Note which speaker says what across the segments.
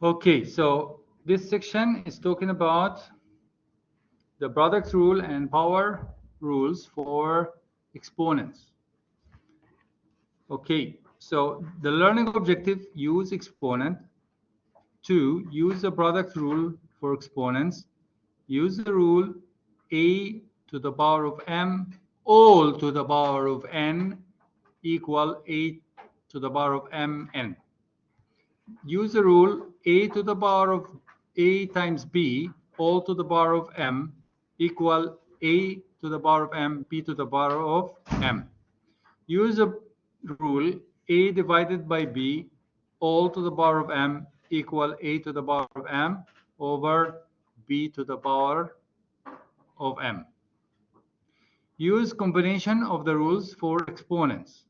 Speaker 1: Okay, so this section is talking about the product rule and power rules for exponents. Okay, so the learning objective: use exponent. 2. Use the product rule for exponents. Use the rule a to the power of m all to the power of n equal a to the power of mn. Use the rule a to the power of a times b all to the power of m equal a to the power of m b to the power of m. Use the rule a divided by b all to the power of m equal a to the power of m over b to the power of m. Use combination of the rules for exponents.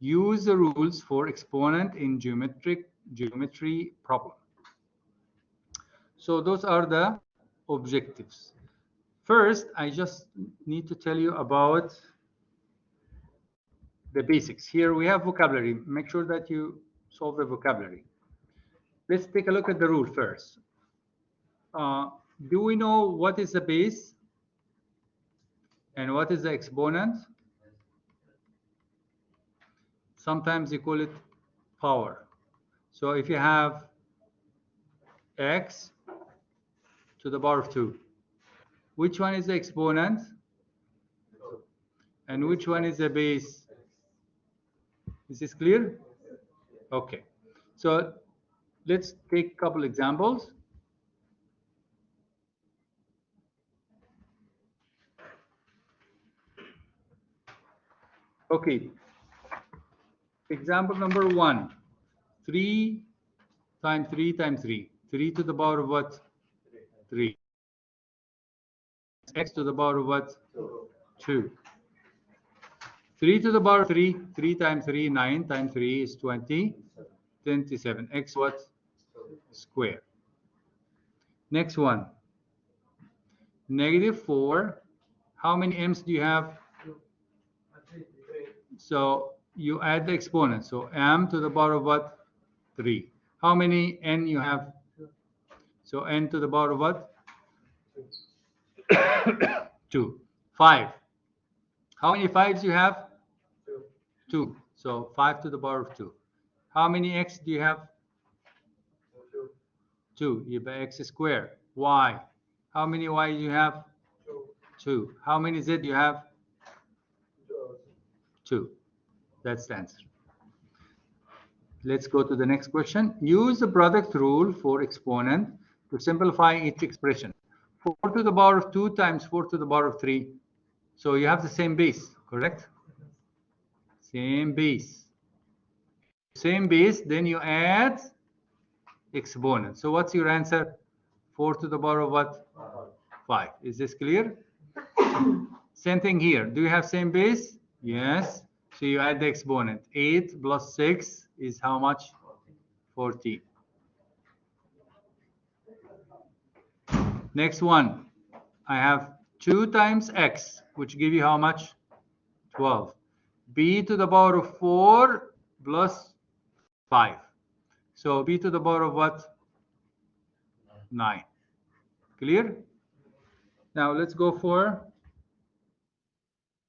Speaker 1: Use the rules for exponent in geometry problem. So those are the objectives. First, I just need to tell you about the basics. Here we have vocabulary. Make sure that you solve the vocabulary. Let's take a look at the rule first. Do we know what is the base and what is the exponent? Sometimes you call it power. So if you have x to the power of 2, which one is the exponent and which one is the base? Is this clear? Okay, so let's take a couple examples. Okay, example number 1, 3 times 3 times 3. 3 to the power of what? 3. X to the power of what? 2. 3 to the power of 3. 3 times 3, 9 times 3 is 20. 27. X what? Square. Next one. -4. How many m's do you have? So you add the exponent. So m to the power of what? 3. How many n you have? So n to the power of what? 2. 5. How many 5s you have? 2. So 5 to the power of 2. How many x do you have? 2. You by x squared. Y. How many y do you have? 2. How many z do you have? 2. That's the answer. Let's go to the next question. Use the product rule for exponent to simplify each expression. 4 to the power of 2 times 4 to the power of 3. So you have the same base, correct? Same base. Same base, then you add exponent. So what's your answer? 4 to the power of what? 5. Is this clear? Same thing here. Do you have same base? Yes. So you add the exponent. 8 plus 6 is how much? 40. Next one. I have 2 times x, which give you how much? 12. B to the power of 4 plus 5. So b to the power of what? 9. Clear? Now let's go for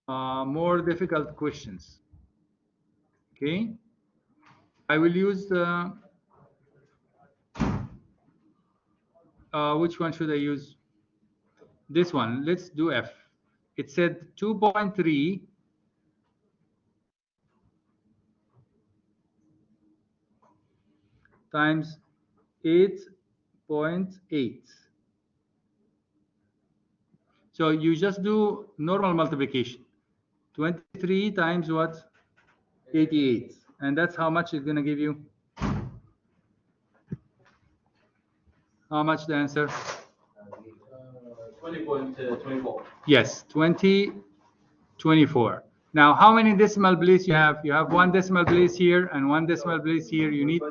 Speaker 1: more difficult questions. Okay. I will use the which one should I use? This one. Let's do F. It said 2.3 times 8.8. So you just do normal multiplication. 23 times what? 88. And that's how much it's going to give you? How much the answer?
Speaker 2: 20.24.
Speaker 1: Yes, 20.24. Now, how many decimal places you have? You have one decimal place here and one decimal place here. You need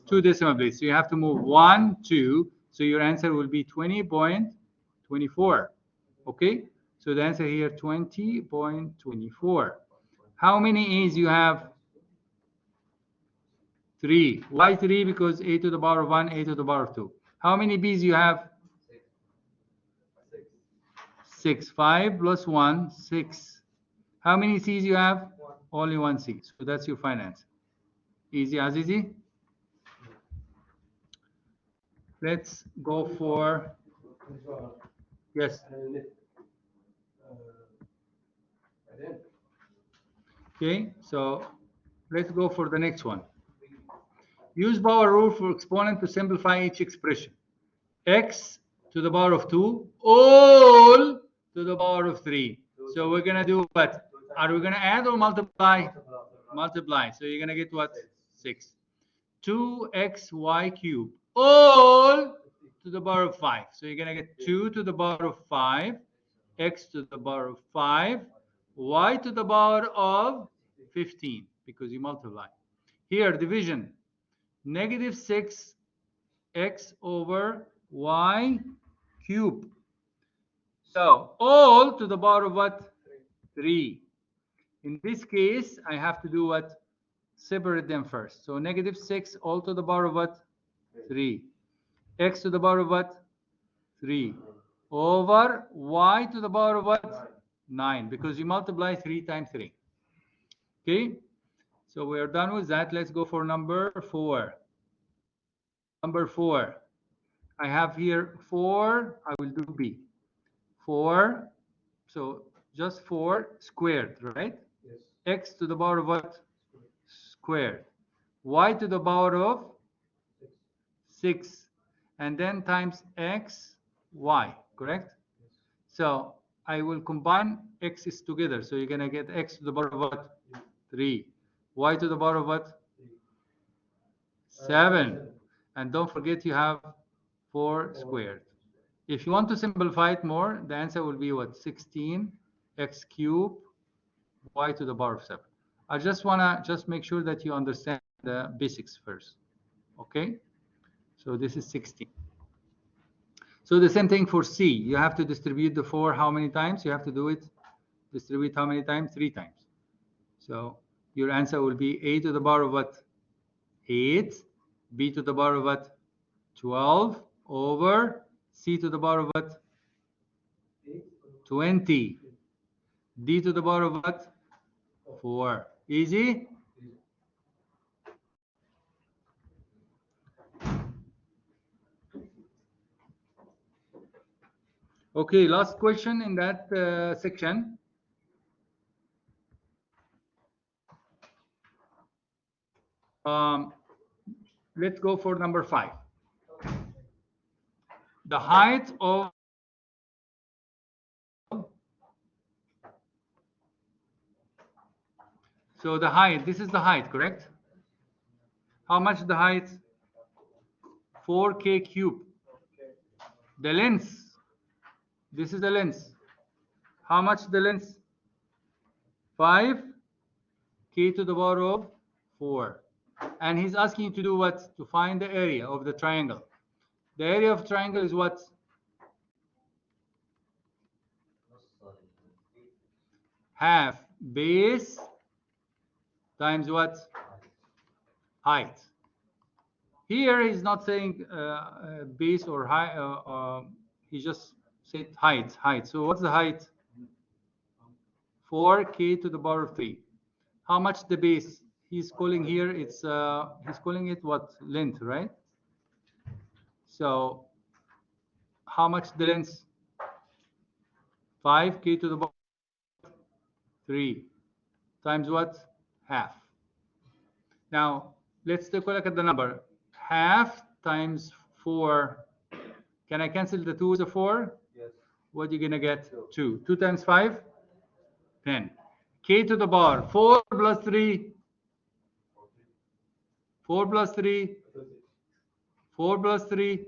Speaker 1: 2 decimal places. So you have to move 1, 2. So your answer will be 20.24. Okay? So the answer here, 20.24. How many A's you have? 3. Why 3? Because a to the power of 1, a to the power of 2. How many b's you have? 6. 5 plus 1, 6. How many c's you have? Only one c. So that's your final answer. Easy as easy. Let's go for, yes. Okay, so let's go for the next one. Use power rule for exponent to simplify each expression. X to the power of 2 all to the power of 3. So we're going to do what? Are we going to add or multiply? Multiply. So you're going to get what? 6. 2xy cubed all to the power of 5. So you're going to get 2 to the power of 5, x to the power of 5, y to the power of 15, because you multiply. Here, division. Negative 6 x over y cube. So all to the power of what? 3. In this case, I have to do what? Separate them first. So negative 6 all to the power of what? 3. X to the power of what? 3. Over y to the power of what? 9. Because you multiply 3 times 3. Okay? So we are done with that. Let's go for number 4. Number 4. I have here 4. I will do B. 4. So just 4 squared, right? Yes. X to the power of what? Squared. Y to the power of 6. And then times x, y, correct? Yes. So I will combine x's together. So you're going to get x to the power of what? 3. Y to the power of what? 7. And don't forget you have 4 squared. If you want to simplify it more, the answer will be what? 16 x cubed y to the power of 7. I just want to just make sure that you understand the basics first. Okay? So this is 16. So the same thing for C. You have to distribute the 4 how many times? You have to do it, distribute how many times? 3 times. So your answer will be a to the power of what? 8. B to the power of what? 12 over C to the power of what? 20. D to the power of what? 4. Easy? Okay, last question in that section. Let's go for number 5. The height of so the height, this is the height, correct? How much the height? 4k cubed. The length, this is the length. How much the length? 5k to the power of 4. And he's asking you to do what? To find the area of the triangle. The area of triangle is what? Half base times what? Height. Here he's not saying base or height. He just said height. Height. So what's the height? 4k to the power of 3. How much the base? He's calling here. It's he's calling it what? Length, right? So how much the length? 5k to the power of 3 times what? Half. Now let's take a look at the number. Half times 4. Can I cancel the 2 with the 4? Yes. What are you going to get? 2. 2 times 5? 10. K to the power. 4 plus 3. 4 plus 3. 4 plus 3.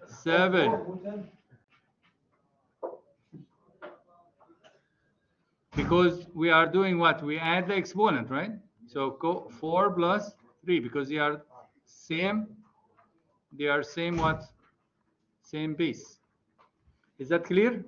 Speaker 1: 7. Because we are doing what? We add the exponent, right? So go 4 plus 3 because they are same. They are same what? Same base. Is that clear?